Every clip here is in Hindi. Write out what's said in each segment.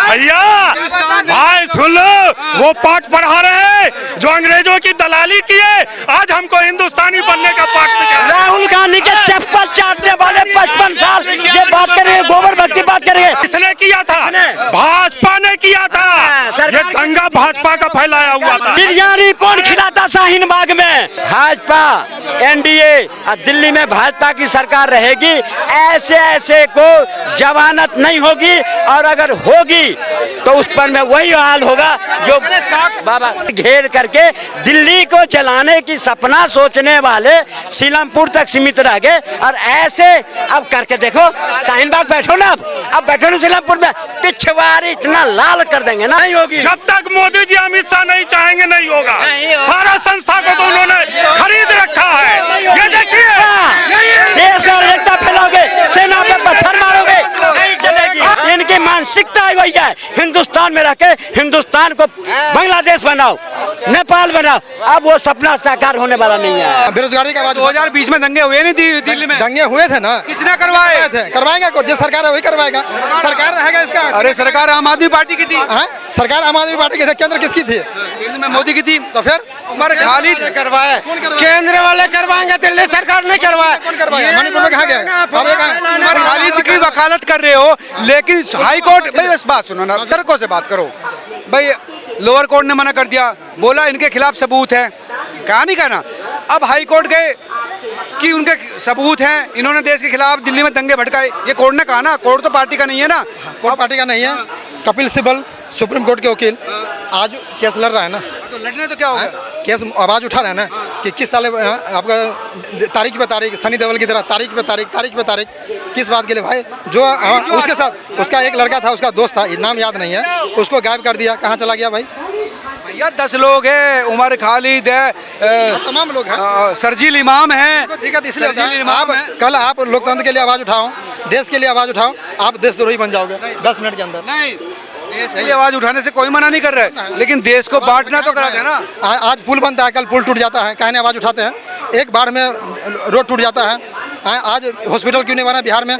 भैया भाई सुन लो, वो पाठ पढ़ा रहे हैं जो अंग्रेजों की दलाली किए, आज हमको हिंदुस्तानी बनने का पाठ सिखा। राहुल गांधी के चप्पल चाटने वाले 55 साल ये बात करेंगे, गोबर भक्ति बात करेंगे। किसने किया था? भाजपा ने किया था। ये दंगा भाजपा का फैलाया हुआ था। बिरयानी कौन खिलाता शाहीन बाग में? भाजपा एनडीए और दिल्ली में भाजपा की सरकार रहेगी। ऐसे ऐसे को जमानत नहीं होगी, और अगर होगी तो उस पर में वही हाल होगा जो बाबा घेर करके दिल्ली को चलाने की सपना सोचने वाले सीलमपुर तक सीमित रह गए। और ऐसे अब करके देखो, शाहीन बाग बैठो ना, अब बैठो ना सीलमपुर में, पिछवाड़ी इतना लाल कर देंगे ना, नहीं होगी। जब तक मोदी जी अमित शाह नहीं चाहेंगे नहीं होगा। सारा संस्था को तो उन्होंने खरीद रखा है। ये देखिए, देश और एकता फैलाओगे, सेना पे पत्थर मारोगे, नहीं चलेगी। इनकी मानसिकता वही है, हिंदुस्तान में रहकर हिंदुस्तान को बांग्लादेश बनाओ, नेपाल बनाओ। अब वो सपना साकार होने वाला नहीं है। बेरोजगारी का 2020 में दंगे हुए नहीं दिल्ली में? दंगे हुए थे ना, किसने करवाए थे? करवाएंगे, जिस सरकार है वही करवाएगा। सरकार रहेगा इसका। अरे सरकार आम आदमी पार्टी की थी। सरकार आम आदमी पार्टी की थी, केंद्र किसकी थी? केंद्र में मोदी की थी। तो फिर उमर खालिद करवाए, केंद्र वाले करवाएंगे, दिल्ली सरकार नहीं करवाए। कौन करवाएगा? मणिपुर में कहाँ गया? उमर खालिद की वकालत कर रहे हो, लेकिन हाई कोर्ट, भाई बस बात सुनो ना, तर्कों से बात करो भाई। लोअर कोर्ट ने मना कर दिया, बोला इनके खिलाफ सबूत है, कहा नहीं कहना। अब हाई कोर्ट गए कि उनके सबूत हैं, इन्होंने देश के खिलाफ दिल्ली में दंगे भड़काए। ये कोर्ट ने कहा ना, कोर्ट तो पार्टी का नहीं है ना। कोर्ट पार्टी का नहीं है। कपिल सिब्बल सुप्रीम कोर्ट के वकील आज केस लड़ रहा है ना। तो लड़ने तो क्या होगा? केस आवाज उठा रहे हैं ना कि किस साल आपका तारीख पे तारीख, सनी देओल की तरह तारीख पे तारीख, किस बात के लिए भाई? जो उसके साथ उसका एक लड़का था, उसका दोस्त था, नाम याद नहीं है, उसको गायब कर दिया। कहाँ चला गया भाई? भैया 10 लोग हैं, उमर खालिद है, तमाम लोग हैं, सरजील इमाम है। दिक्कत इसलिए होता है, आप कल आप लोकतंत्र के लिए आवाज उठाओ, देश के लिए आवाज उठाओ, आप देशद्रोही बन जाओगे 10 मिनट के अंदर। नहीं, देश के लिए आवाज उठाने से कोई मना नहीं कर रहा है, लेकिन देश को बांटना तो करा है ना। आज पुल बनता है, कल पुल टूट जाता है, कहने आवाज उठाते हैं। एक बाढ़ में रोड टूट जाता है, आज हॉस्पिटल क्यों नहीं बना बिहार में?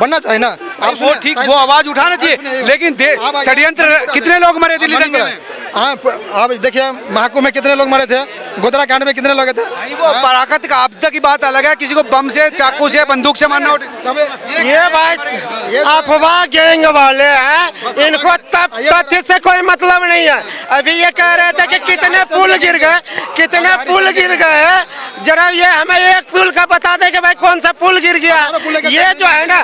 बनना चाहिए ना। आप वो ठीक, वो आवाज उठाना चाहिए, लेकिन षड्यंत्र कितने लोग मरे दिल्ली दंगे में? आप देखिए महाकुंभ में कितने लोग मरे थे, गोदरा कांड में कितने लोग थे। वो पराकत का आपदा की बात अलग है, किसी को बम से, चाकू से, बंदूक से मारना। ये भाई अफवाह गैंग वाले हैं, इनको तथ्य से कोई मतलब नहीं है। अभी ये कह रहे थे कि कितने पुल गिर गए, जरा ये हमें एक पुल का बता दे कि भाई कौन सा पुल गिर गया। ये जो है ना,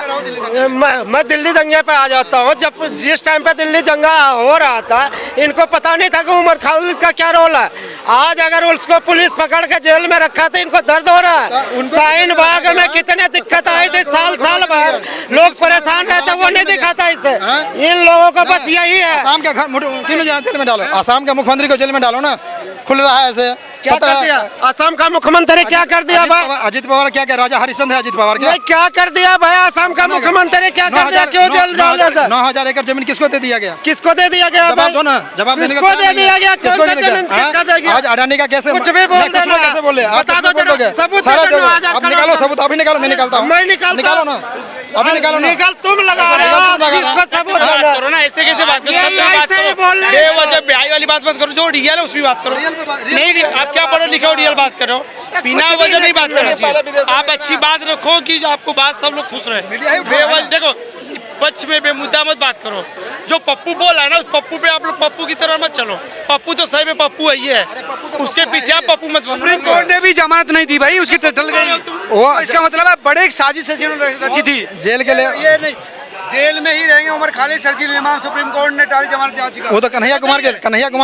मैं दिल्ली दंगे पे आ जाता हूँ, जब जिस टाइम पे दिल्ली दंगा हो रहा था, इनको पता नहीं था कि उमर खालिद का क्या रोल है। आज अगर उसको पुलिस पकड़ के जेल में रखा तो इनको दर्द हो रहा है। शाहीन बाग में कितने दिक्कत आई थी, साल भर लोग परेशान रहते, वो नहीं दिखाता इसे। इन लोगों को बस यही है। आसाम का क्यों जेल में डालो? आसाम के मुख्यमंत्री को जेल में डालो ना, खुल रहा है ऐसे। क्या कर दिया आसाम का मुख्यमंत्री? क्या कर दिया भाई? अजित पवार क्या राजा हरिश्चंद्र है अजित पवार क्या कर दिया भाई? आसाम का मुख्यमंत्री क्या कर दिया? क्यों जेल डाला? 9,000 एकड़ जमीन किसको दे दिया गया? किसको दे दिया गया? जवाब दो ना, जवाब देने का किसको दे दिया गया? कौन सा जमीन किसका दे गया? आज अडानी का कैसे कुछ भी बोल देना, कैसे बोले? बता दो सबूत। अब निकालो सबूत, अभी निकालो, मैं निकालता हूँ। मैं निकालो ना, अभी निकालो ना। निकाल, तुम लगा रहे हो, किसको सबूत करो ना, ऐसे कैसे बात करो? बेवजह ब्याह वाली बात मत करो, जो रियल है उसकी बात करो। नहीं, आप क्या पढ़ो लिखो रियल बात करो, बिना वजह नहीं बात करना चाहिए। आप अच्छी बात रखो कि आपको बात सब लोग खुश रहे। बेवजह देखो, पक्ष में बेमुद्दा मत बात करो। जो पप्पू बोला है ना, उस पप्पू पे आप लोग पप्पू की तरह मत चलो। पप्पू तो सही में पप्पू है, उसके पीछे आप पप्पू मत। सुप्रीम कोर्ट ने भी जमानत नहीं दी भाई, उसकी टल गई। वो इसका मतलब है बड़े एक साजिश रची थी जेल के लिए। ये नहीं, जेल में ही रहेंगे उमर खालिद, सरजील इमाम। सुप्रीम कोर्ट ने टाली जमानत याचिका। वो तो कन्हैया कुमार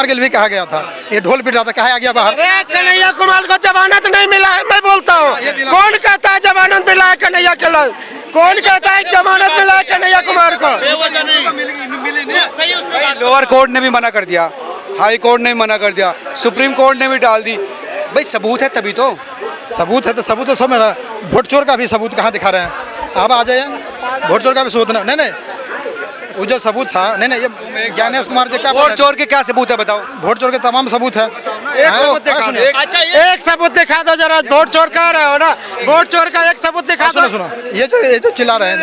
के लिए भी कहा गया था, ये ढोल पिट रहा था, कहा गया बाहर। कन्हैया कुमार को जमानत नहीं मिला है, मैं बोलता हूँ। कौन कहता है जमानत मिला है कन्हैया के लिए? कौन कहता है जमानत मिला है कन्हैया कुमार को? लोअर कोर्ट ने भी मना कर दिया, हाई कोर्ट ने भी मना कर दिया, सुप्रीम कोर्ट ने भी डाल दी। भाई सबूत है तभी तो। सबूत है तो सबूत तो सब मेरा। वोट चोर का भी सबूत कहाँ दिखा रहे हैं? आप आ जाइए, वोट चोर का भी सबूत नहीं, वो जो सबूत था, नहीं ये ज्ञानेश कुमार जी क्या वोट चोर के क्या सबूत है बताओ? वोट चोर के तमाम सबूत है। एक सबूत दिखा दो जरा। वोट चोर कह रहे हो ना, वोट चोर का एक सबूत दिखा दो। सुनो, ये जो चिल्ला रहे हैं,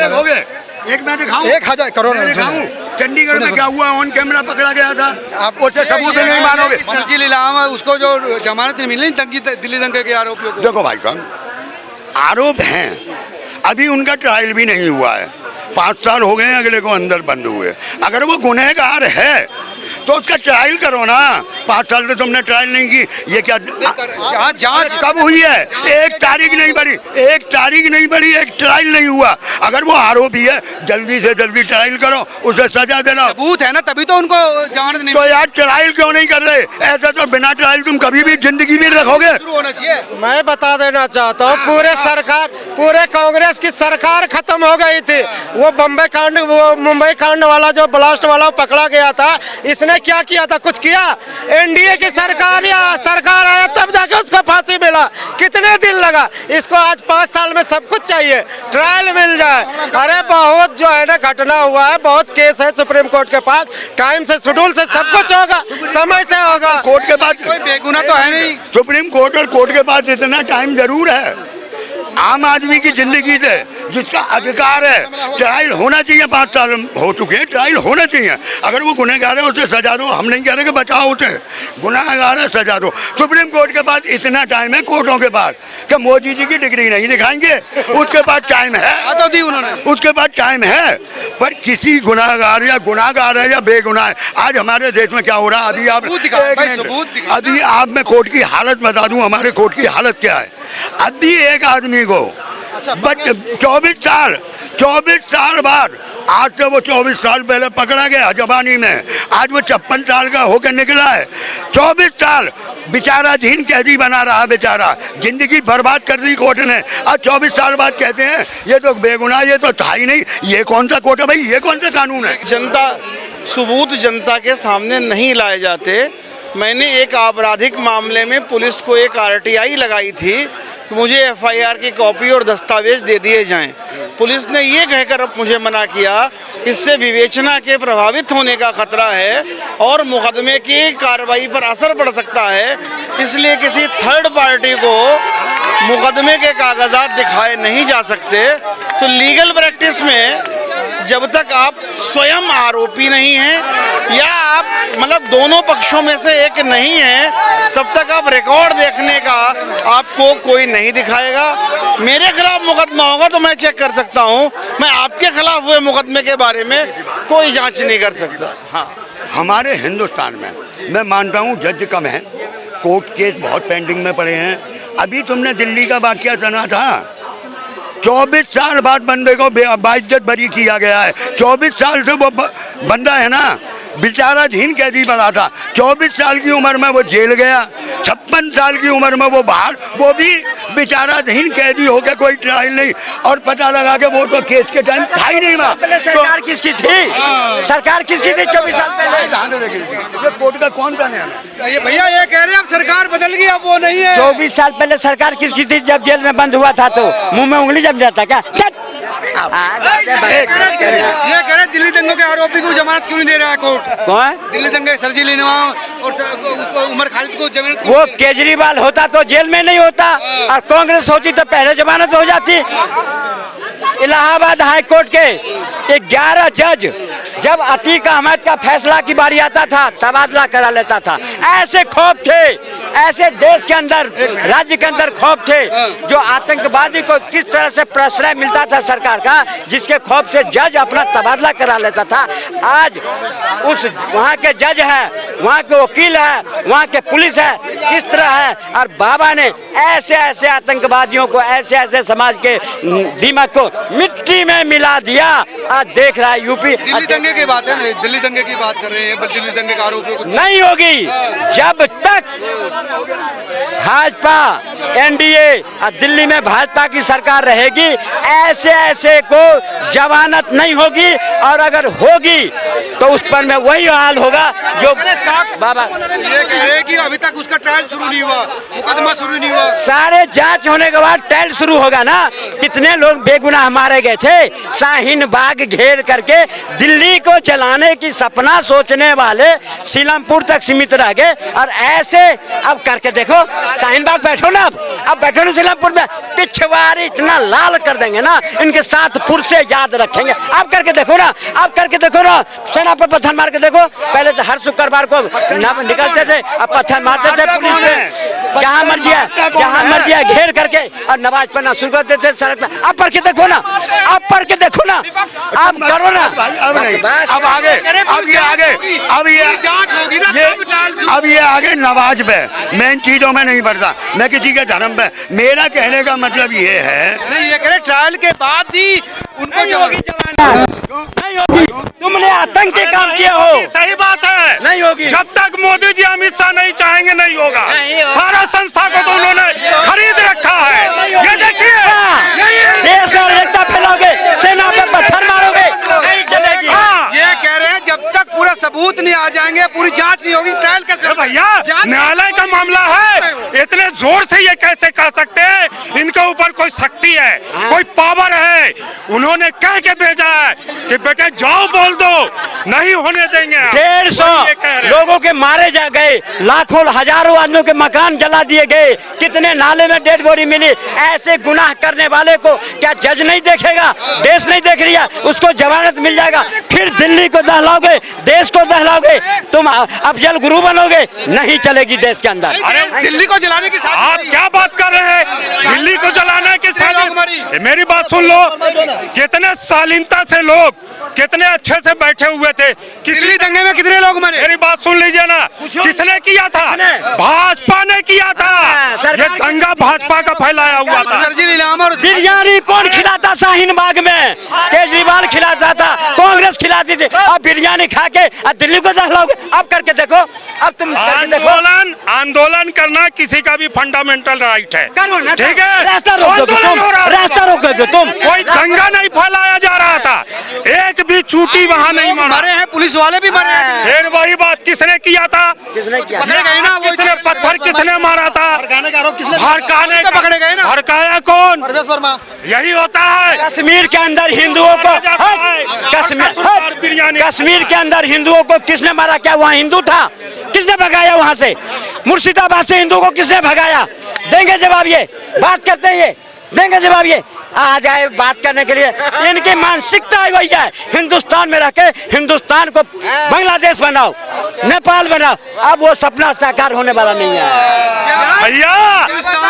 एक मैं दिखाऊं? 1000 करोड़ मैं दिखाऊं? चंडीगढ़ में सुनो, क्या हुआ, ऑन कैमरा पकड़ा गया था। आप उससे सबूत नहीं मानोगे। सरजील इल्जाम है, उसको जो जमानत नहीं मिली दिल्ली दंगे के आरोपियों को। देखो भाई साहब, आरोप हैं, अभी उनका ट्रायल भी नहीं हुआ है। 5 साल हो गए हैं अगले को अंदर बंद हुए। अगर वो गुनहगार है तो उसका ट्रायल करो ना। 5 साल से तुमने ट्रायल नहीं की, ये क्या जांच कब हुई है? एक तारीख नहीं बढ़ी, एक तारीख नहीं बढ़ी, एक ट्रायल नहीं हुआ। अगर वो आरोपी है, जल्दी से जल्दी ट्रायल करो, उसे सजा देना। सबूत है ना, तभी तो उनको जमानत नहीं तो यार ट्रायल क्यों नहीं कर रहे? ऐसा तो बिना ट्रायल तुम कभी भी जिंदगी में रखोगे। शुरू होना चाहिए। मैं बता देना चाहता हूँ, पूरे कांग्रेस की सरकार खत्म हो गई थी। वो बम्बई कांड, वो मुंबई कांड वाला जो ब्लास्ट वाला पकड़ा गया था, इसने क्या किया था? कुछ किया? एनडीए की सरकार आया तब जाके उसको फांसी मिला। कितने दिन लगा? इसको आज 5 साल में सब कुछ चाहिए, ट्रायल मिल जाए। अरे बहुत जो है ना घटना हुआ है, बहुत केस है सुप्रीम कोर्ट के पास, टाइम से शेड्यूल से सब कुछ होगा, समय से होगा। कोर्ट के पास कोई बेगुनाह तो है नहीं। सुप्रीम कोर्ट और कोर्ट के पास इतना टाइम जरूर है। आम आदमी की जिंदगी से जिसका अधिकार है, ट्रायल होना चाहिए। 5 साल हो चुके हैं, ट्रायल होना चाहिए। अगर वो गुनहगार है उसे सजा दो, हम नहीं कह रहे कि बचाओ उसे, गुनहगार है सजा दो। सुप्रीम कोर्ट के पास इतना टाइम है, कोर्टों के पास, कि मोदी जी की डिग्री नहीं दिखाएंगे, उसके पास टाइम है, तो दी उन्होंने, उसके पास टाइम है। पर किसी गुनहगार या गुनहगार है या बेगुनाह है, आज हमारे देश में क्या हो रहा है? अभी आप अभी आप मैं कोर्ट की हालत बता दूं, हमारे कोर्ट की हालत क्या है। अभी एक आदमी को 24 साल बाद, आज से वो 24 साल पहले पकड़ा गया जवानी में, आज वो 56 साल का होकर निकला है। 24 साल बेचारा जीन कैदी बना रहा, बेचारा जिंदगी बर्बाद कर दी कोर्ट ने। आज 24 साल बाद कहते हैं ये तो बेगुनाह, ये तो था ही नहीं। ये कौन सा कोर्ट है भाई? ये कौन सा कानून है? सबूत जनता के सामने नहीं लाए जाते। मैंने एक आपराधिक मामले में पुलिस को एक RTI लगाई थी कि मुझे FIR की कॉपी और दस्तावेज दे दिए जाएं। पुलिस ने ये कहकर मुझे मना किया, इससे विवेचना के प्रभावित होने का खतरा है और मुकदमे की कार्रवाई पर असर पड़ सकता है, इसलिए किसी थर्ड पार्टी को मुकदमे के कागजात दिखाए नहीं जा सकते। तो लीगल प्रैक्टिस में जब तक आप स्वयं आरोपी नहीं हैं या आप मतलब दोनों पक्षों में से एक नहीं हैं, तब तक आप रिकॉर्ड देखने का आपको कोई नहीं दिखाएगा। मेरे खिलाफ मुकदमा होगा तो मैं चेक कर सकता हूं, मैं आपके खिलाफ हुए मुकदमे के बारे में कोई जांच नहीं कर सकता। हाँ, हमारे हिंदुस्तान में मैं मानता हूँ जज कम है, कोर्ट केस बहुत पेंडिंग में पड़े हैं। अभी तुमने दिल्ली का वाकया सुना था, 24 साल बाद बंदे को बाइज्जत बरी किया गया है। 24 साल से वो बंदा है ना, बेचारा झीन कैदी बना था। 24 साल की उम्र में वो जेल गया, 56 साल की उम्र में वो बाहर, वो भी बेचारा झीन कैदी हो गया, कोई ट्रायल नहीं। और पता लगा कि वो तो केस के टाइम था ही नहीं। सरकार किसकी थी? सरकार किसकी थी 24 साल पहले? ये कोर्ट का कौन था? ये भैया ये कह रहे हैं अब सरकार बदल गई, अब वो नहीं है। 24 साल पहले सरकार किसकी थी? जब जेल में बंद हुआ था तो मुंह में उंगली जम जाता क्या? ये कह रहे दिल्ली दंगों के आरोपी को जमानत क्यों नहीं दे रहा है कोर्ट? कौन? दिल्ली दंगे सरजील इल्जाम और उसको उमर खालिद को जमानत। वो केजरीवाल होता तो जेल में नहीं होता, और कांग्रेस होती तो पहले जमानत हो जाती। इलाहाबाद हाई कोर्ट के 11 जज जब अतीक अहमद का फैसला की बारी आता था तबादला करा लेता था। ऐसे खौफ थे, ऐसे देश के अंदर, राज्य के अंदर खौफ थे, जो आतंकवादी को किस तरह से प्रश्रय मिलता था सरकार का, जिसके खौफ से जज अपना तबादला करा लेता था। आज उस वहाँ के जज है, वहाँ के वकील है, वहाँ के पुलिस है, किस तरह है। और बाबा ने ऐसे ऐसे आतंकवादियों को, ऐसे ऐसे समाज के दिमाग को मिट्टी में मिला दिया। आज देख रहा है यूपी। दिल्ली दंगे की बात है ना, दिल्ली दंगे की बात कर रहे हैं, दिल्ली दंगे का आरोपियों को नहीं होगी जब तक भाजपा, एनडीए और दिल्ली में भाजपा की सरकार रहेगी। ऐसे ऐसे को जमानत नहीं होगी, और अगर होगी तो उस पर में वही हाल होगा जो बाबा ये कह रहे हैं कि अभी तक उसका ट्रायल शुरू नहीं हुआ, मुकदमा शुरू नहीं हुआ। सारे जांच होने के बाद ट्रायल शुरू होगा ना। कितने लोग बेगुनाह मारे गए थे शाहीन बाग घेर करके दिल्ली को चलाने की सपना सोचने वाले सीलमपुर तक सीमित रह गए। और ऐसे अब करके देखो, शाहीन बाग बैठो ना, अब बैठो ना सीलमपुर में, पिछवाड़ी इतना लाल कर देंगे ना, इनके साथ पुरसे याद रखेंगे। आप करके देखो ना, आप करके देखो ना, सेना पर पत्थर मार के देखो। पहले तो हर शुक्रवार को निकलते थे, अब पत्थर मारते थे पुलिस पे, जहाँ मर्जी है घेर करके, और नमाज पढ़ना शुरू कर देते सड़क पे। आप पढ़ के देखो ना, आप पढ़ के देखो ना, आप करो ना। अब आगे, अब ये आगे नमाज पे, मैं इन चीजों में नहीं पढ़ता, मैं किसी के धर्म पे। मेरा कहने का मतलब ये है, नहीं ये कह रहे ट्रायल के बाद ही उनको नहीं होगी, तुमने आतंकी काम किए हो। सही बात है, नहीं होगी। जब तक मोदी जी अमित शाह नहीं चाहेंगे नहीं होगा। सारा संस्था को तो उन्होंने खरीद रखा है। ये देखिए, देश और एकता फैलाओगे, सेना पे पत्थर मारोगे, नहीं चलेगी। ये कह रहे हैं जब तक पूरा सबूत नहीं आ जाएंगे, पूरी जांच नहीं होगी, ट्रायल कैसे? भैया न्यायालय का मामला है, इतने जोर से ये कैसे कह सकते हैं इनके ऊपर कोई शक्ति है, कोई पावर है। उन्होंने कह के भेजा है कि बेटे जाओ बोल दो, नहीं होने देंगे। 150 लोगों के मारे जा गए, लाखों हजारों आदमियों के मकान जला दिए गए, कितने नाले में डेड बॉडी मिली। ऐसे गुनाह करने वाले को क्या जज नहीं देखेगा? देश नहीं देख रही है, उसको जमानत मिल जाएगा। फिर दिल्ली को दहलाओगे, देश को दहलाओगे, तुम अफजल गुरु बनोगे, नहीं चलेगी देश के अंदर। अरे दिल्ली को जलाने की आप क्या बात कर रहे हैं? दिल्ली को जलाने की साजिश। मेरी बात सुन लो, कितने शालीनता से लोग कितने अच्छे से बैठे हुए थे। दिल्ली दंगे में कितने लोग मरे? मेरी बात सुन लीजिए ना, किसने किया था? भाजपा ने किया था। ये दंगा भाजपा का फैलाया हुआ था। बिरयानी कौन खिलाता शाहीन बाग में? केजरीवाल खिलाता था, कांग्रेस खिलाती थी। अब बिरयानी खा के दिल्ली को दहलाओगे? अब करके देखो, अब तुम आंदोलन करना किसी का भी फंडामेंटल राइट है, ठीक है? रास्ता रोकोगे तुम। कोई दंगा नहीं फैलाया जा रहा था, एक भी चूटी वहाँ नहीं मरे हैं, पुलिस वाले भी मरे हैं। फिर वही बात, किसने किया था? किसने किया? पकड़े गए ना, किसने पत्थर किसने मारा था? भड़काने का आरोप किसने? भड़काने का पकड़े गए ना। भड़काया कौन? परवेश वर्मा। यही होता है। कश्मीर के अंदर हिंदुओं को कश्मीर के अंदर हिंदुओं को किसने मारा? क्या वहाँ हिंदू था? किसने भगाया वहाँ से? मुर्शिदाबाद से हिंदू को किसने भगाया? देंगे जवाब, ये बात करते हैं, ये देंगे जवाब। ये आ जाए बात करने के लिए, इनकी मानसिकता वही है, हिंदुस्तान में रह के हिंदुस्तान को बांग्लादेश बनाओ, नेपाल बनाओ। अब वो सपना साकार होने वाला नहीं है। भैया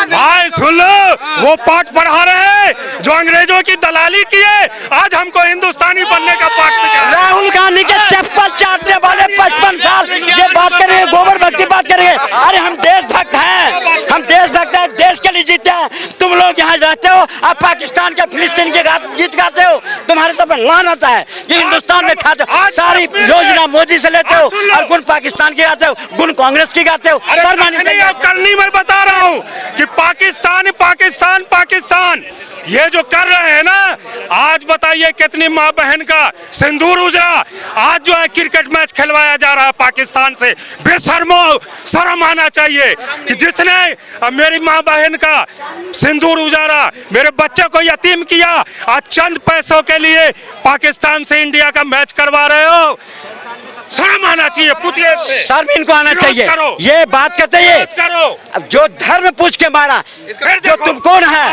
भाई सुन लो, वो पाठ पढ़ा रहे हैं जो अंग्रेजों की दलाली किए, आज हमको हिंदुस्तानी बनने का पाठ सिखा। राहुल गांधी के चप्पल चाटने वाले 55 साल ये बात करेंगे, गोबर भक्ति बात करेंगे। अरे हम देशभक्त हैं, हम देशभक्त हैं, देश के लिए जीते हैं। तुम लोग यहाँ रहते हो, आप पाकिस्तान के फिलिस्तीन के गीत गाते हो, तुम्हारे सब लानत है कि हिंदुस्तान में खाते हो। सारी योजना मोदी से लेते हो और गुण पाकिस्तान की गाते हो, गुण कांग्रेस की गाते हो। करनी मैं बता रहा हूँ कि पाकिस्तान पाकिस्तान पाकिस्तान ये जो कर रहे हैं ना, आज बताइए कितनी माँ बहन का सिंदूर उजरा। आज जो है क्रिकेट मैच खिलवाया जा रहा है पाकिस्तान से। बेशर्मो, शर्म आना चाहिए कि जिसने मेरी माँ बहन का सिंदूर उजारा, मेरे बच्चे को यतीम किया, आज चंद पैसों के लिए पाकिस्तान से इंडिया का मैच करवा रहे हो। शर्म आना चाहिए, पूछिए। शर्म इनको आना चाहिए। ये बात कहते हैं, अब जो धर्म पूछ के मारा, जो तुम कौन है,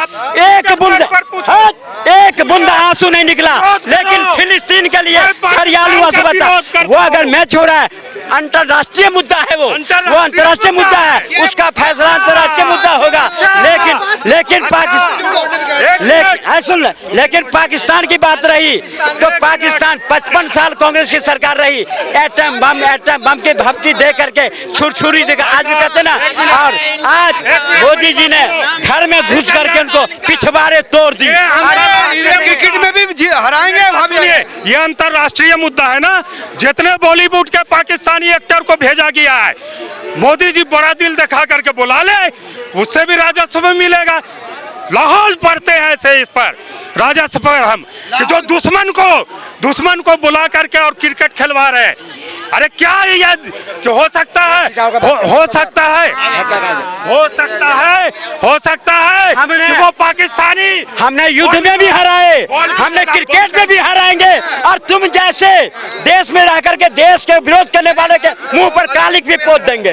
एक बूंद आंसू नहीं निकला। लेकिन फिलिस्तीन के लिए हरियाणा आंसू बता, वो अगर मैच हो रहा है, अंतरराष्ट्रीय मुद्दा है, वो अंतरराष्ट्रीय मुद्दा है, उसका फैसला अंतरराष्ट्रीय मुद्दा होगा। लेकिन पाकिस्तान की बात रही तो पाकिस्तान 55 साल कांग्रेस की सरकार रही, एटम बम की धमकी दे करके छुरछुरी देकर आज भी कहते ना। और आज मोदी जी ने घर में घुस करके उनको पिछवाड़े तोड़ दी। क्रिकेट में भी हराएंगे। ये अंतरराष्ट्रीय मुद्दा है ना, जितने बॉलीवुड के पाकिस्तानी एक्टर को भेजा गया है, मोदी जी बड़ा दिल दिखा करके बुला ले, उससे भी राजस्व मिलेगा। लाहौल पढ़ते हैं ऐसे इस पर राजस्व पर हम कि जो दुश्मन को बुला करके और क्रिकेट खिलवा रहे हैं। अरे क्या ये कि हो सकता है हो सकता है हमने- कि वो पाकिस्तानी हमने युद्ध में भी हराए, हमने क्रिकेट में भी हराएंगे, और तुम जैसे देश में रह करके देश के विरोध करने वाले के मुंह पर कालिक भी पोत देंगे।